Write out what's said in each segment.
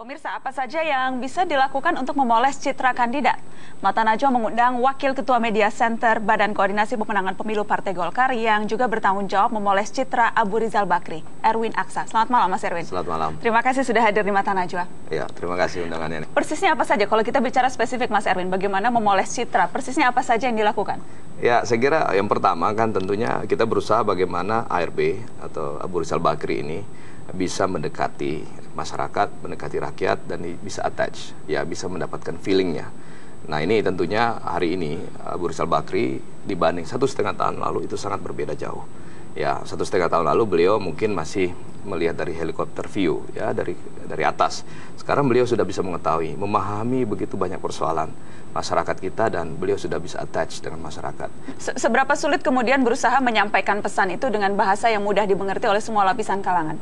Pemirsa, apa saja yang bisa dilakukan untuk memoles citra kandidat? Mata Najwa mengundang Wakil Ketua Media Center Badan Koordinasi Pemenangan Pemilu Partai Golkar yang juga bertanggung jawab memoles citra Abu Rizal Bakri, Erwin Aksa. Selamat malam, Mas Erwin. Selamat malam. Terima kasih sudah hadir di Mata Najwa. Ya, terima kasih undangannya. Persisnya apa saja? Kalau kita bicara spesifik, Mas Erwin, bagaimana memoles citra? Persisnya apa saja yang dilakukan? Ya, saya kira yang pertama kan tentunya kita berusaha bagaimana ARB atau Abu Rizal Bakri ini bisa mendekati masyarakat, mendekati rakyat, dan bisa attach, ya bisa mendapatkan feelingnya. Nah ini tentunya hari ini Abu Rizal Bakri dibanding 1,5 tahun lalu itu sangat berbeda jauh. Ya 1,5 tahun lalu beliau mungkin masih melihat dari helikopter view, ya dari atas. Sekarang beliau sudah bisa mengetahui, memahami begitu banyak persoalan masyarakat kita, dan beliau sudah bisa attach dengan masyarakat. Seberapa sulit kemudian berusaha menyampaikan pesan itu dengan bahasa yang mudah dimengerti oleh semua lapisan kalangan?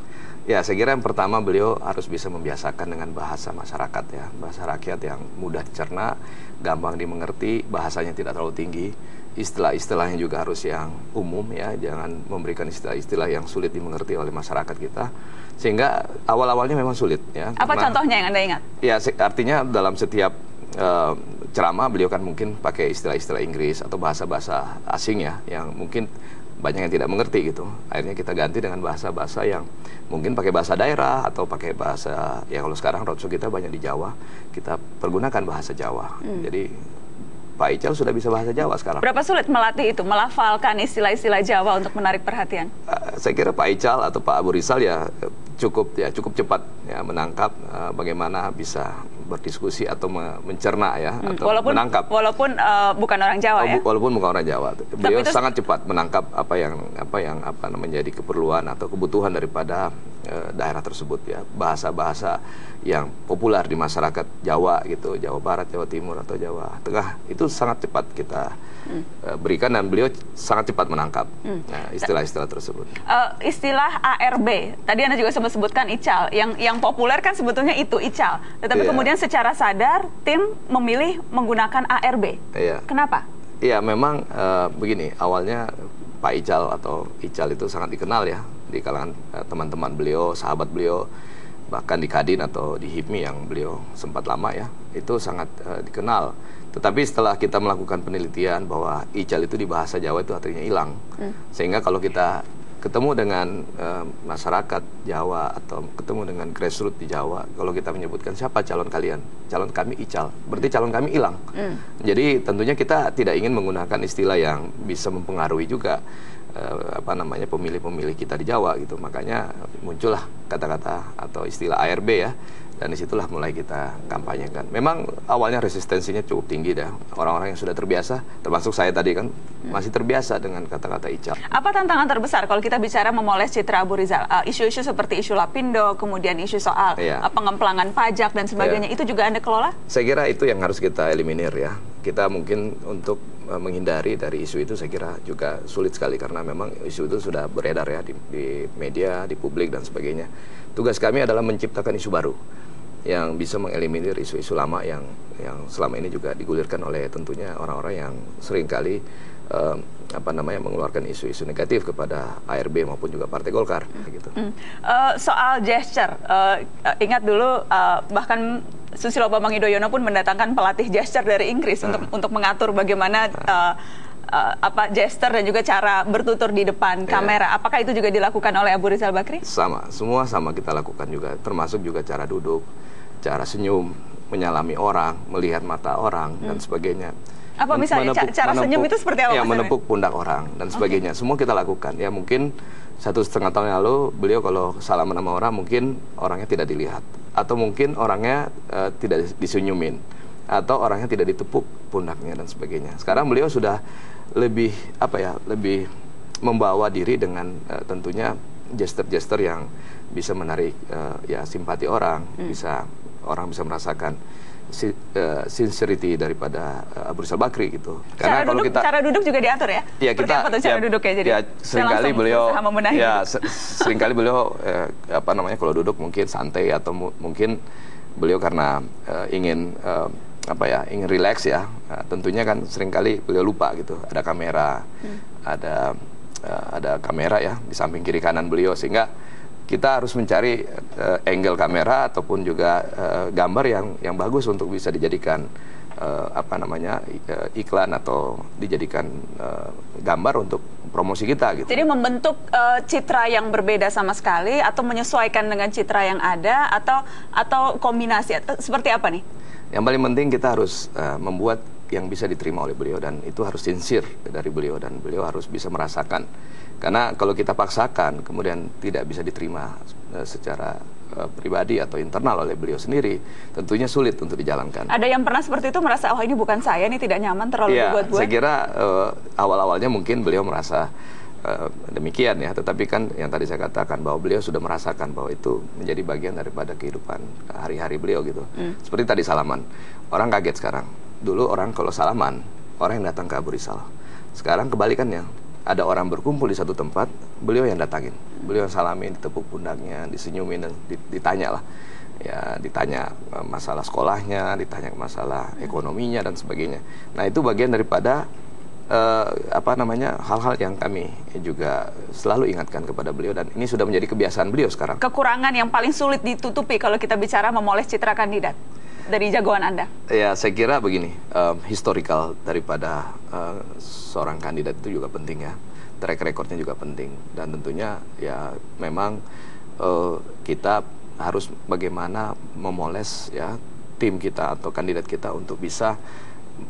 Ya, saya kira yang pertama beliau harus bisa membiasakan dengan bahasa masyarakat, ya, bahasa rakyat yang mudah dicerna, gampang dimengerti, bahasanya tidak terlalu tinggi, istilah-istilahnya juga harus yang umum, ya, jangan memberikan istilah-istilah yang sulit dimengerti oleh masyarakat kita, sehingga awal-awalnya memang sulit, ya. Apa contohnya yang Anda ingat? Ya, artinya dalam setiap ceramah beliau kan mungkin pakai istilah-istilah Inggris atau bahasa-bahasa asing, ya, yang mungkin banyak yang tidak mengerti gitu. Akhirnya kita ganti dengan bahasa-bahasa yang mungkin pakai bahasa daerah atau pakai bahasa, ya kalau sekarang roadshow kita banyak di Jawa, kita pergunakan bahasa Jawa. Jadi Pak Ical sudah bisa bahasa Jawa sekarang. Berapa sulit melatih itu, melafalkan istilah-istilah Jawa untuk menarik perhatian? Saya kira Pak Ical atau Pak Abu Rizal ya cukup cepat ya menangkap bagaimana bisa berdiskusi atau mencerna, ya, atau menangkap. Walaupun bukan orang Jawa, ya. Walaupun bukan orang Jawa, beliau sangat cepat menangkap apa yang menjadi keperluan atau kebutuhan daripada daerah tersebut, ya, bahasa-bahasa yang populer di masyarakat Jawa gitu, Jawa Barat, Jawa Timur atau Jawa Tengah, itu sangat cepat kita berikan, dan beliau sangat cepat menangkap istilah-istilah tersebut. Istilah ARB, tadi Anda juga sempat sebutkan Ical, yang populer kan sebetulnya itu Ical, tetapi kemudian secara sadar tim memilih menggunakan ARB. Kenapa? Iya, memang begini, awalnya Pak Ical atau Ical itu sangat dikenal, ya, di kalangan teman-teman beliau, sahabat beliau, bahkan di Kadin atau di HIPMI yang beliau sempat lama, ya, itu sangat dikenal. Tetapi setelah kita melakukan penelitian bahwa Ical itu di bahasa Jawa itu artinya hilang, sehingga kalau kita ketemu dengan masyarakat Jawa atau ketemu dengan grassroots di Jawa, kalau kita menyebutkan siapa calon kalian, calon kami Ical, berarti calon kami hilang. Jadi tentunya kita tidak ingin menggunakan istilah yang bisa mempengaruhi juga pemilih-pemilih kita di Jawa gitu. Makanya muncullah kata-kata atau istilah ARB, ya, dan disitulah mulai kita kampanyekan. Memang awalnya resistensinya cukup tinggi dah, orang-orang yang sudah terbiasa, termasuk saya tadi kan masih terbiasa dengan kata-kata Ical. Apa tantangan terbesar kalau kita bicara memoles citra Abu Rizal? Isu-isu seperti isu Lapindo, kemudian isu soal pengemplangan pajak dan sebagainya, itu juga Anda kelola? Saya kira itu yang harus kita eliminir, ya. Kita mungkin untuk menghindari dari isu itu saya kira juga sulit sekali, karena memang isu itu sudah beredar, ya, di media, di publik dan sebagainya. Tugas kami adalah menciptakan isu baru yang bisa mengeliminir isu-isu lama yang selama ini juga digulirkan oleh tentunya orang-orang yang seringkali mengeluarkan isu-isu negatif kepada ARB maupun juga Partai Golkar gitu. Soal gesture, ingat dulu bahkan Susilo Bambang Yudhoyono pun mendatangkan pelatih gesture dari Inggris untuk mengatur bagaimana gesture dan juga cara bertutur di depan kamera. Apakah itu juga dilakukan oleh Abu Rizal Bakri? Semua sama kita lakukan juga, termasuk juga cara duduk, cara senyum, menyalami orang, melihat mata orang dan sebagainya. Apa misalnya cara senyum itu seperti apa? Ya, menepuk pundak orang dan sebagainya. Semua kita lakukan. Ya, mungkin 1,5 tahun yang lalu beliau kalau salaman sama orang mungkin orangnya tidak dilihat, atau mungkin orangnya tidak disenyumin, atau orangnya tidak ditepuk pundaknya dan sebagainya. Sekarang beliau sudah lebih lebih membawa diri dengan tentunya gesture-gesture yang bisa menarik simpati orang, orang bisa merasakan sincerity daripada Abu Rizal Bakri gitu. Karena cara duduk juga diatur, ya? Ya, kita cara duduknya, jadi seringkali beliau seringkali beliau kalau duduk mungkin santai, atau mungkin beliau karena ingin ingin relax, ya. Tentunya kan seringkali beliau lupa gitu, ada kamera, ada kamera, ya, di samping kiri kanan beliau, sehingga kita harus mencari angle kamera ataupun juga gambar yang bagus untuk bisa dijadikan iklan atau dijadikan gambar untuk promosi kita gitu. Jadi membentuk citra yang berbeda sama sekali atau menyesuaikan dengan citra yang ada atau kombinasi seperti apa nih? Yang paling penting kita harus membuat yang bisa diterima oleh beliau, dan itu harus sincere dari beliau, dan beliau harus bisa merasakan. Karena kalau kita paksakan kemudian tidak bisa diterima secara pribadi atau internal oleh beliau sendiri, tentunya sulit untuk dijalankan. Ada yang pernah seperti itu, merasa oh ini bukan saya, ini tidak nyaman, terlalu dibuat-buat? Saya kira awal-awalnya mungkin beliau merasa demikian ya, tetapi kan yang tadi saya katakan bahwa beliau sudah merasakan bahwa itu menjadi bagian daripada kehidupan hari-hari beliau gitu. Seperti tadi salaman, orang kaget sekarang. Dulu orang kalau salaman, orang yang datang ke Abu Rizal. Sekarang kebalikannya, ada orang berkumpul di satu tempat, beliau yang datangin, beliau yang salamin, ditepuk pundaknya, disenyumin, dan ditanya lah, ya ditanya masalah sekolahnya, ditanya masalah ekonominya dan sebagainya. Nah itu bagian daripada hal-hal yang kami juga selalu ingatkan kepada beliau, dan ini sudah menjadi kebiasaan beliau sekarang. Kekurangan yang paling sulit ditutupi kalau kita bicara memoles citra kandidat dari jagoan Anda? Ya, saya kira begini, historical daripada seorang kandidat itu juga penting ya, track recordnya juga penting, dan tentunya ya memang kita harus bagaimana memoles ya tim kita atau kandidat kita untuk bisa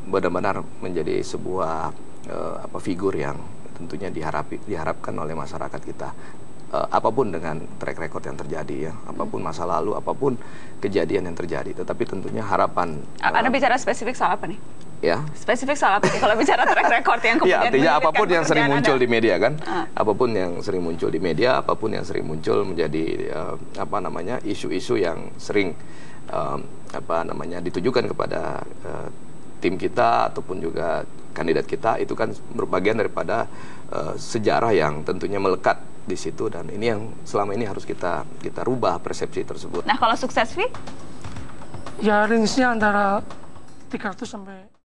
benar-benar menjadi sebuah figur yang tentunya diharapkan oleh masyarakat kita. Apapun dengan track record yang terjadi ya, apapun masa lalu, apapun kejadian yang terjadi, tetapi tentunya harapan. Anda bicara spesifik soal apa nih? Ya. Spesifik soal apa nih? Kalau bicara track record yang kemudian. Ya, artinya apapun yang sering muncul di media kan, apapun yang sering muncul di media, apapun yang sering muncul menjadi isu-isu yang sering ditujukan kepada tim kita ataupun juga kandidat kita, itu kan berbagian daripada sejarah yang tentunya melekat di situ, dan ini yang selama ini harus kita rubah persepsi tersebut. Nah, kalau sukses, Vi? Ya range-nya antara 300 sampai